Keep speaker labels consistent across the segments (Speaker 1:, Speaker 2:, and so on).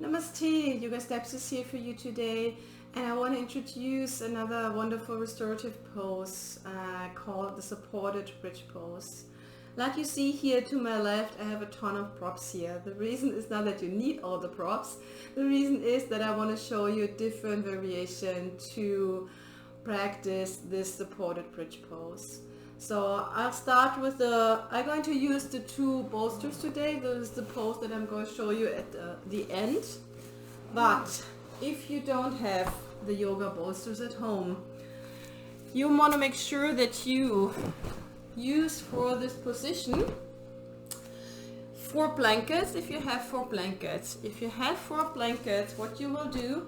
Speaker 1: Namaste, Yoga Steps is here for you today, and I want to introduce another wonderful restorative pose called the supported bridge pose. Like you see here to my left, I have a ton of props here. The reason is not that you need all the props. The reason is that I want to show you a different variation to practice this supported bridge pose. So I'll start with I'm going to use the two bolsters today. This is the pose that I'm going to show you at the end. But if you don't have the yoga bolsters at home, you want to make sure that you use for this position 4 blankets if you have 4 blankets. If you have 4 blankets, what you will do,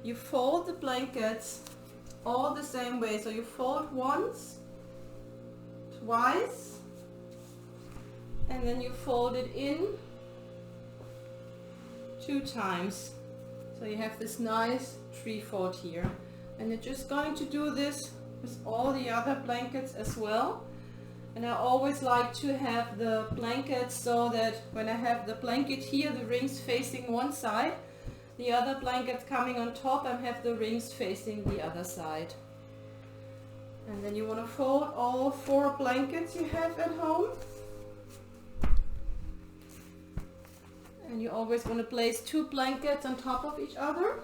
Speaker 1: you fold the blankets all the same way. So you fold once, twice, and then you fold it in 2 times. So you have this nice tree fold here. And you're just going to do this with all the other blankets as well. And I always like to have the blankets so that when I have the blanket here, the rings facing one side, the other blankets coming on top, I have the rings facing the other side. And then you want to fold all 4 blankets you have at home. And you always want to place 2 blankets on top of each other.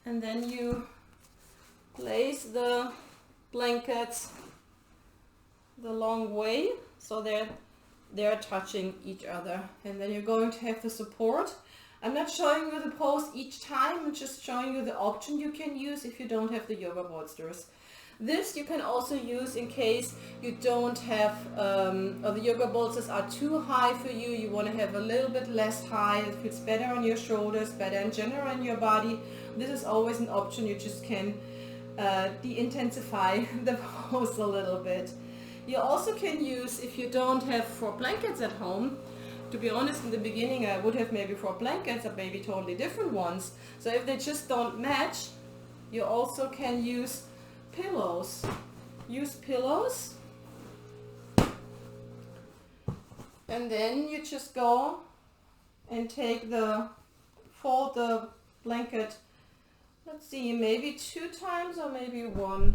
Speaker 1: And then you place the blankets the long way so they're touching each other. And then you're going to have the support. I'm not showing you the pose each time, I'm just showing you the option you can use if you don't have the yoga bolsters. This you can also use in case you don't have, or the yoga bolsters are too high for you, you want to have a little bit less high, it feels better on your shoulders, better in general on your body. This is always an option, you just can de-intensify the pose a little bit. You also can use, if you don't have 4 blankets at home, to be honest, in the beginning I would have maybe 4 blankets or maybe totally different ones. So if they just don't match, you also can use pillows. Use pillows. And then you just go and fold the blanket, let's see, maybe 2 times or maybe 1.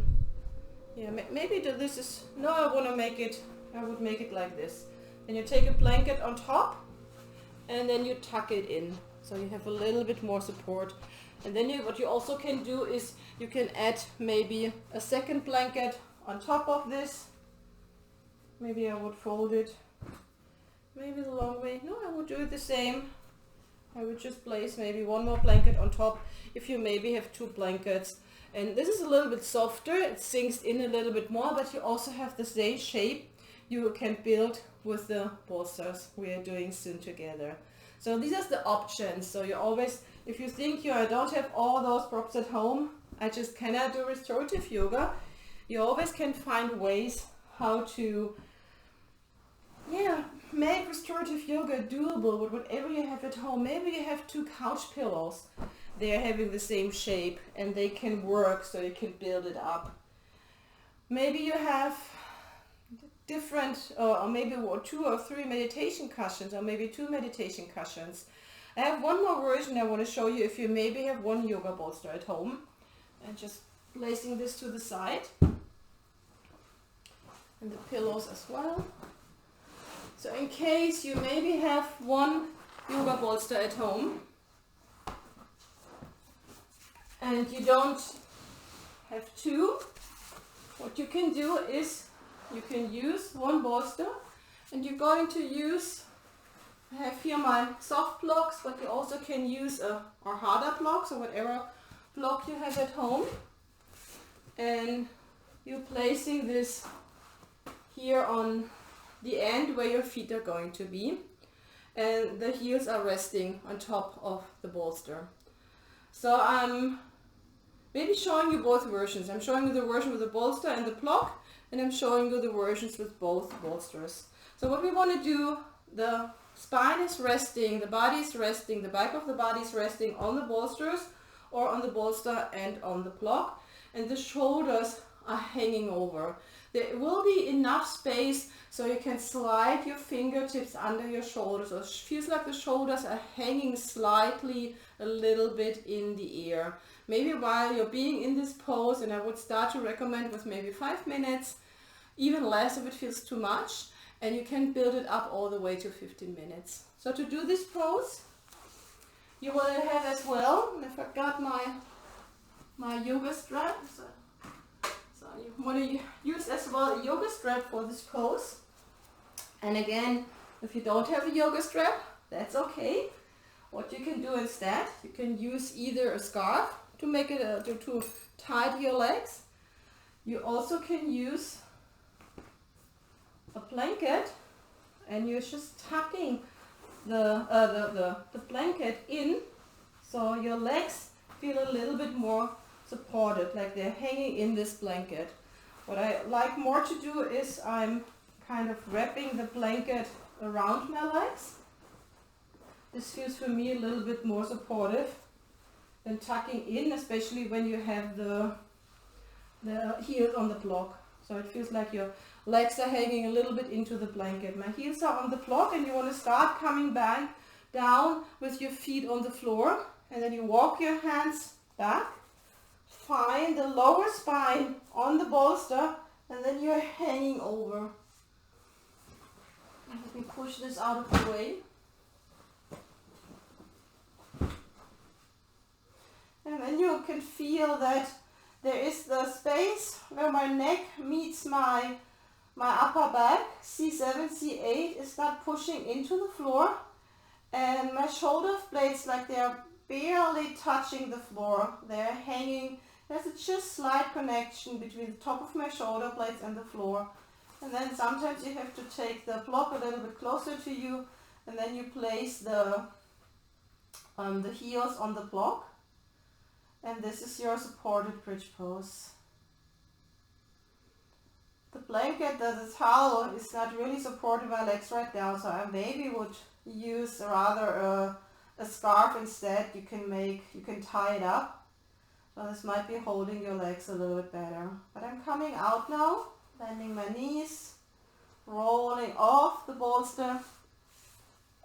Speaker 1: Yeah, maybe this is, no, I would make it like this. Then you take a blanket on top and then you tuck it in. So you have a little bit more support. And then what you also can do is you can add maybe a second blanket on top of this. Maybe I would fold it maybe the long way. No, I would do it the same. I would just place maybe 1 more blanket on top if you maybe have 2 blankets. And this is a little bit softer, it sinks in a little bit more, but you also have the same shape you can build with the bolsters we are doing soon together. So these are the options. So you always, if you think I don't have all those props at home, I just cannot do restorative yoga, you always can find ways how to make restorative yoga doable with whatever you have at home. Maybe you have 2 couch pillows, they are having the same shape and they can work, so you can build it up. Maybe you have different, or maybe 2 or 3 meditation cushions, or maybe 2 meditation cushions. I have one more version I want to show you if you maybe have 1 yoga bolster at home. And just placing this to the side. And the pillows as well. So in case you maybe have 1 yoga bolster at home and you don't have 2, what you can do is you can use 1 bolster and you're going to use, I have here my soft blocks, but you also can use or harder blocks or whatever block you have at home. And you're placing this here on the end where your feet are going to be. And the heels are resting on top of the bolster. So I'm maybe showing you both versions. I'm showing you the version with the bolster and the block, and I'm showing you the versions with both bolsters. So what we want to do, the spine is resting, the body is resting, the back of the body is resting on the bolsters or on the bolster and on the block, and the shoulders are hanging over. there will be enough space so you can slide your fingertips under your shoulders. So it feels like the shoulders are hanging slightly a little bit in the air. Maybe while you're being in this pose, and I would start to recommend with maybe 5 minutes, even less if it feels too much, and you can build it up all the way to 15 minutes. So to do this pose, you want to have as well, and I forgot my yoga strap, so you want to use as well a yoga strap for this pose. And again, if you don't have a yoga strap, that's okay. What you can do instead, you can use either a scarf to make it to tie to your legs. You also can use a blanket, and you're just tucking the blanket in, so your legs feel a little bit more supported, like they're hanging in this blanket. What I like more to do is I'm kind of wrapping the blanket around my legs. This feels for me a little bit more supportive than tucking in, especially when you have the heels on the block. So it feels like your legs are hanging a little bit into the blanket. My heels are on the block, and you want to start coming back down with your feet on the floor, and then you walk your hands back. Find the lower spine on the bolster, and then you're hanging over. Let me push this out of the way. And then you can feel that there is the space where my neck meets my upper back. C7, C8 is not pushing into the floor, and my shoulder blades, like they're barely touching the floor. They're hanging. There's a just slight connection between the top of my shoulder blades and the floor. And then sometimes you have to take the block a little bit closer to you, and then you place the heels on the block. And this is your supported bridge pose. The blanket, the towel, is not really supporting my legs right now, so I maybe would use rather a scarf instead. You can tie it up. So this might be holding your legs a little bit better. But I'm coming out now, bending my knees, rolling off the bolster,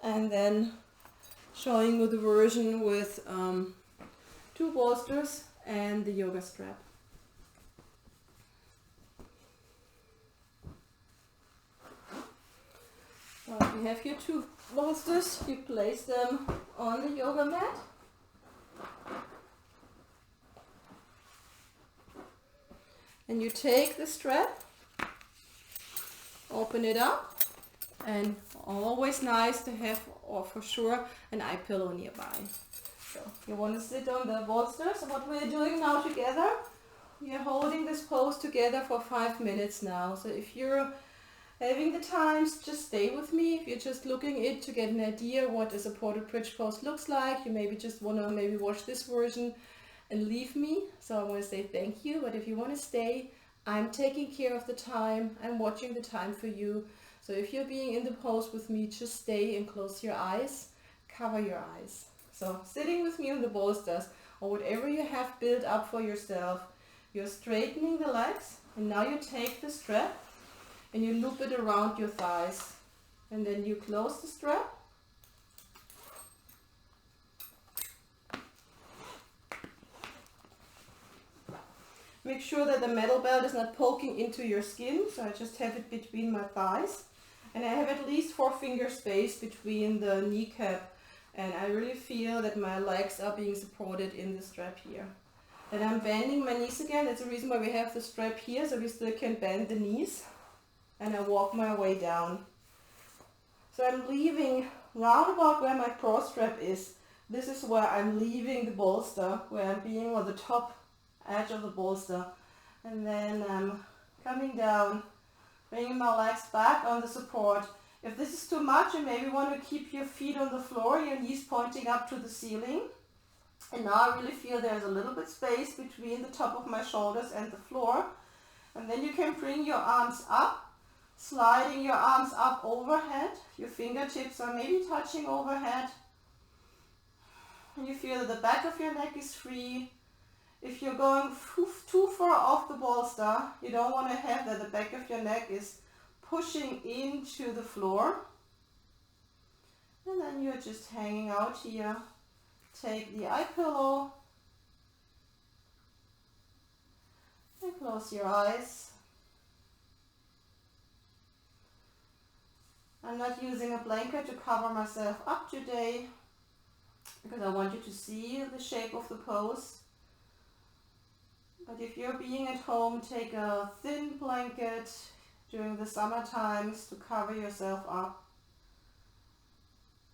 Speaker 1: and then showing you the version with 2 bolsters and the yoga strap. So if you have your 2 bolsters, you place them on the yoga mat. And you take the strap, open it up, and always nice to have, or for sure, an eye pillow nearby. So you want to sit on the bolster. So what we're doing now together, we are holding this pose together for 5 minutes now. So if you're having the times, just stay with me. If you're just looking it to get an idea what a supported bridge pose looks like, you maybe just want to watch this version and leave me. So I want to say thank you, but if you want to stay, I'm taking care of the time. I'm watching the time for you. So if you're being in the pose with me, just stay and close your eyes, cover your eyes. So sitting with me on the bolsters, or whatever you have built up for yourself, you're straightening the legs, and now you take the strap and you loop it around your thighs, and then you close the strap. Make sure that the metal belt is not poking into your skin, so I just have it between my thighs. And I have at least 4 finger space between the kneecap, and I really feel that my legs are being supported in the strap here. And I'm bending my knees again. That's the reason why we have the strap here, so we still can bend the knees. And I walk my way down. So I'm leaving round about where my pro strap is. This is where I'm leaving the bolster, where I'm being on the top edge of the bolster, and then I'm coming down, bringing my legs back on the support. If this is too much, you maybe want to keep your feet on the floor, your knees pointing up to the ceiling. And now I really feel there's a little bit space between the top of my shoulders and the floor. And then you can bring your arms up, sliding your arms up overhead. Your fingertips are maybe touching overhead. And you feel that the back of your neck is free. If you're going too far off the bolster, you don't want to have that the back of your neck is pushing into the floor. And then you're just hanging out here. Take the eye pillow and close your eyes. I'm not using a blanket to cover myself up today because I want you to see the shape of the pose. But if you're being at home, take a thin blanket during the summer times to cover yourself up.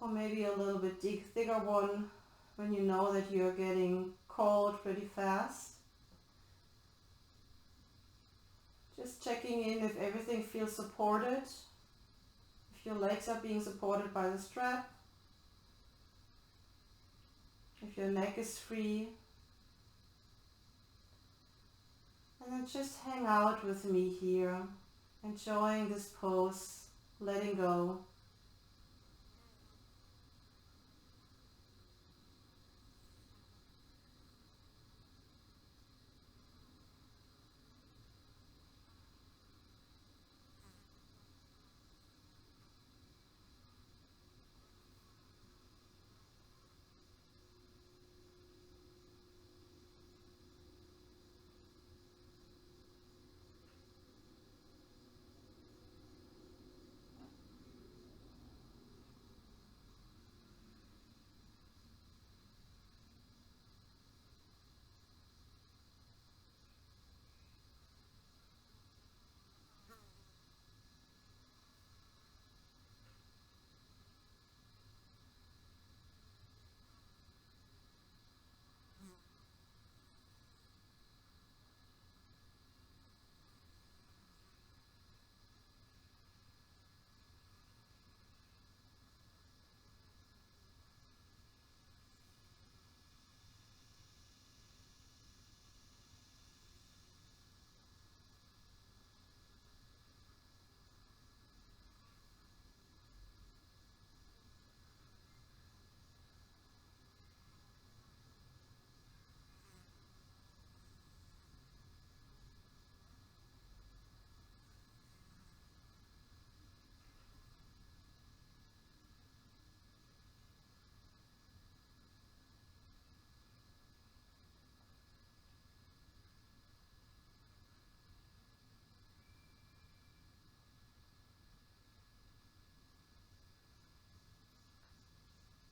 Speaker 1: Or maybe a little bit thicker one when you know that you're getting cold pretty fast. Just checking in if everything feels supported. If your legs are being supported by the strap. If your neck is free. And then just hang out with me here, enjoying this pose, letting go.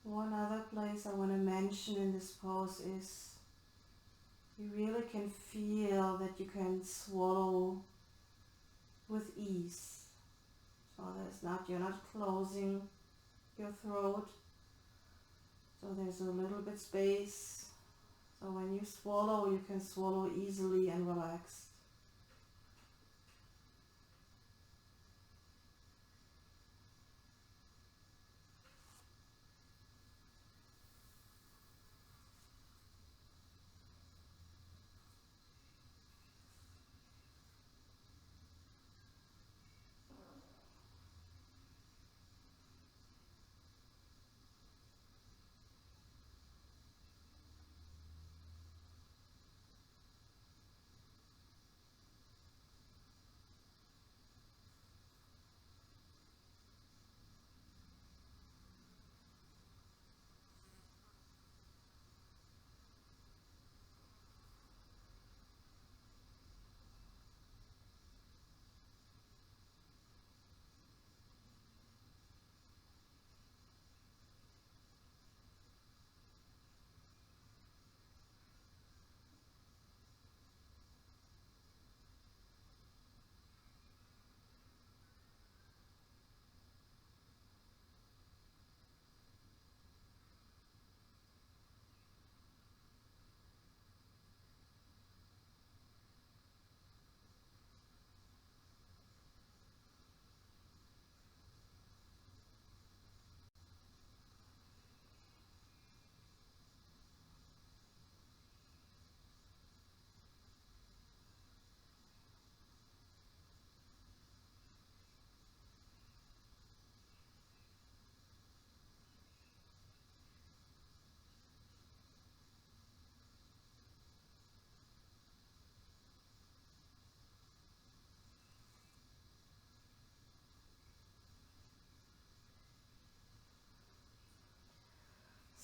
Speaker 1: One other place I want to mention in this pose is you really can feel that you can swallow with ease. So you're not closing your throat. So there's a little bit space. So when you swallow, you can swallow easily and relaxed.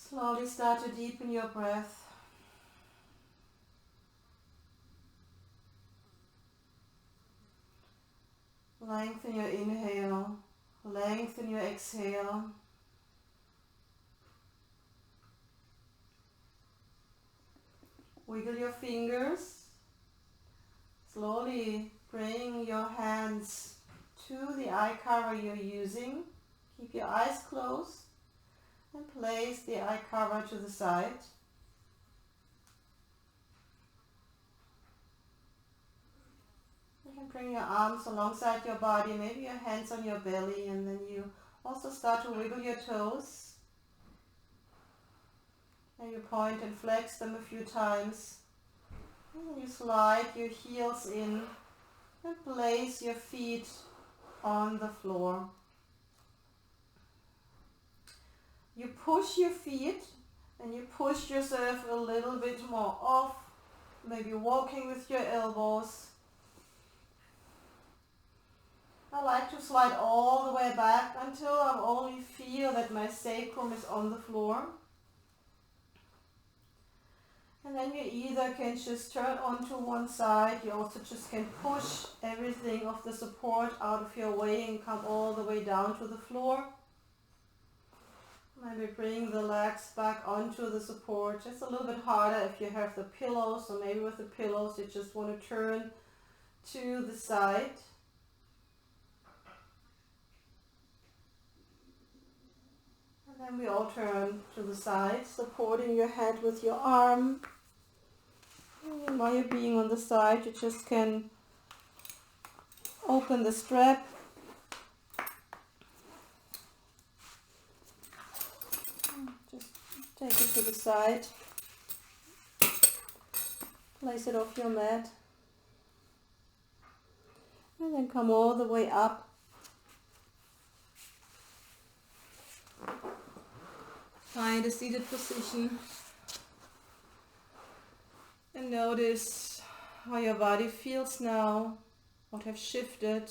Speaker 1: Slowly start to deepen your breath. Lengthen your inhale, lengthen your exhale. Wiggle your fingers. Slowly bring your hands to the eye cover you're using. Keep your eyes closed and place the eye cover to the side. You can bring your arms alongside your body, maybe your hands on your belly, and then you also start to wiggle your toes. And you point and flex them a few times. And then you slide your heels in and place your feet on the floor. You push your feet and you push yourself a little bit more off, maybe walking with your elbows. I like to slide all the way back until I only feel that my sacrum is on the floor. And then you either can just turn onto one side, you also just can push everything of the support out of your way and come all the way down to the floor. Maybe bring the legs back onto the support. Just a little bit harder if you have the pillows, or maybe with the pillows you just want to turn to the side. And then we all turn to the side, supporting your head with your arm. And while you're being on the side, you just can open the strap. Just take it to the side. Place it off your mat. And then come all the way up. Find a seated position. And notice how your body feels now, what have shifted.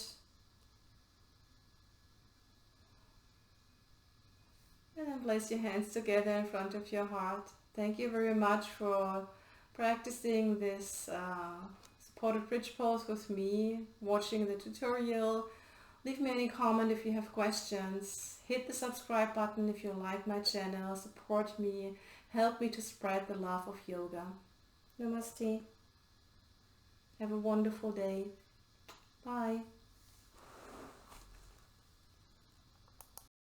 Speaker 1: And then place your hands together in front of your heart. Thank you very much for practicing this supported bridge pose with me, watching the tutorial. Leave me any comment if you have questions. Hit the subscribe button if you like my channel. Support me. Help me to spread the love of yoga. Namaste. Have a wonderful day. Bye.